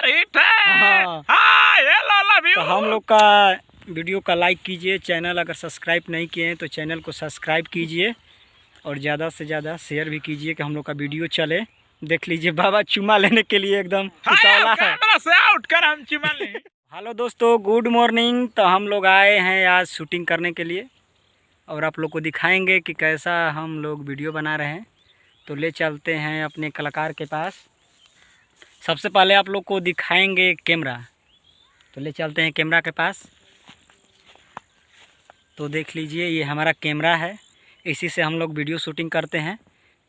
Super hit है। हाँ। हाँ, ये लोला भी। तो हम लोग का वीडियो का लाइक कीजिए, चैनल अगर सब्सक्राइब नहीं किए हैं तो चैनल को सब्सक्राइब कीजिए और ज़्यादा से ज़्यादा शेयर भी कीजिए कि हम लोग का वीडियो चले। देख लीजिए बाबा चुमा लेने के लिए एकदम उतावला है। कैमरा से आउट कर हम चुमा लें। हेलो दोस्तों, गुड मॉर्निंग। तो हम लोग आए हैं आज शूटिंग करने के लिए और आप लोग को दिखाएंगे कि कैसा हम लोग वीडियो बना रहे हैं। तो ले चलते हैं अपने कलाकार के पास। सबसे पहले आप लोग को दिखाएंगे कैमरा, तो ले चलते हैं कैमरा के पास। तो देख लीजिए ये हमारा कैमरा है, इसी से हम लोग वीडियो शूटिंग करते हैं।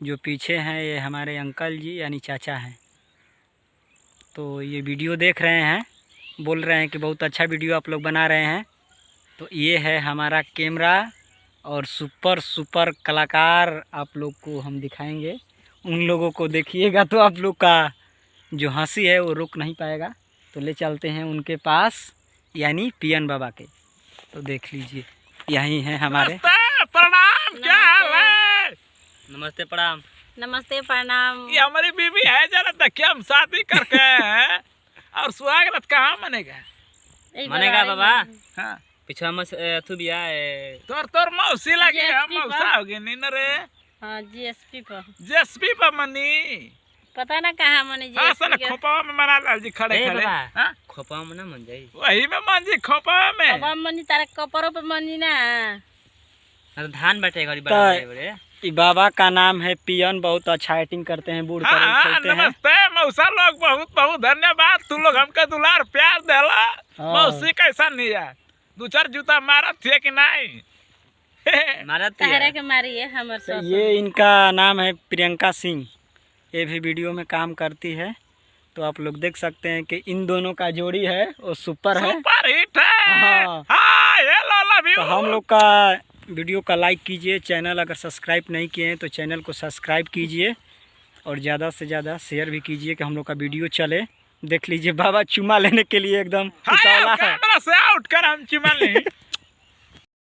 जो पीछे हैं ये हमारे अंकल जी यानी चाचा हैं। तो ये वीडियो देख रहे हैं, बोल रहे हैं कि बहुत अच्छा वीडियो आप लोग बना रहे हैं। तो ये है हमारा कैमरा और सुपर कलाकार आप लोग को हम दिखाएंगे। उन लोगों को देखिएगा तो आप लोग का जो हंसी है वो रुक नहीं पाएगा। तो ले चलते हैं उनके पास यानी पियन बाबा के। तो देख लीजिए यही हैं हमारे। प्रणाम, क्या हाल है? नमस्ते प्रणाम। नमस्ते प्रणाम। ये हमारी बीवी है, जरा देखिए हम शादी करके हैं और सुहागरात कहाँ मनेगा? मनेगा बाबा। हाँ, पिछवा में अथु बिया है। तोर मौसी लगे हम GSP मौसा हो गए नी न रे। हाँ जीएसपी पर जेएसपी पर मनी। पता ना कहाँ मनी हाँ सर, जीएसपी खोपा में मना लाल जी खड़े ए खड़े। बाबा। हाँ? खोपा में ना मन जाई। वही में मन जी खोपा में। अब मनी तारा कपड़ों पे मनी ना। तो धान बैठे गरी तो बड़े। ई बाबा का नाम है पियन, बहुत अच्छा एक्टिंग करते हैं, बूढ़ पर हाँ, खेलते हैं। नमस्ते मौसा लोग, बहुत बहुत धन्यवाद। तू लोग हमके दुलार प्यार देला। हाँ। मौसी कैसा नहीं है? दो चार जूता मारा थे कि नहीं? मारा तहरा के मारी है हमर तो ससुर। ये इनका नाम है प्रियंका सिंह, ये भी वीडियो में काम करती है। तो आप लोग देख सकते हैं कि इन दोनों का जोड़ी है वो सुपर है। सुपर हिट है। हाँ। हाँ, ये लोला भी। तो हम लोग का वीडियो का लाइक कीजिए, चैनल अगर सब्सक्राइब नहीं किए हैं तो चैनल को सब्सक्राइब कीजिए और ज़्यादा से ज़्यादा शेयर भी कीजिए कि हम लोग का वीडियो चले। देख लीजिए बाबा चुमा लेने के लिए एकदम उतावला है। कैमरा से आउट कर हम चुमा लें।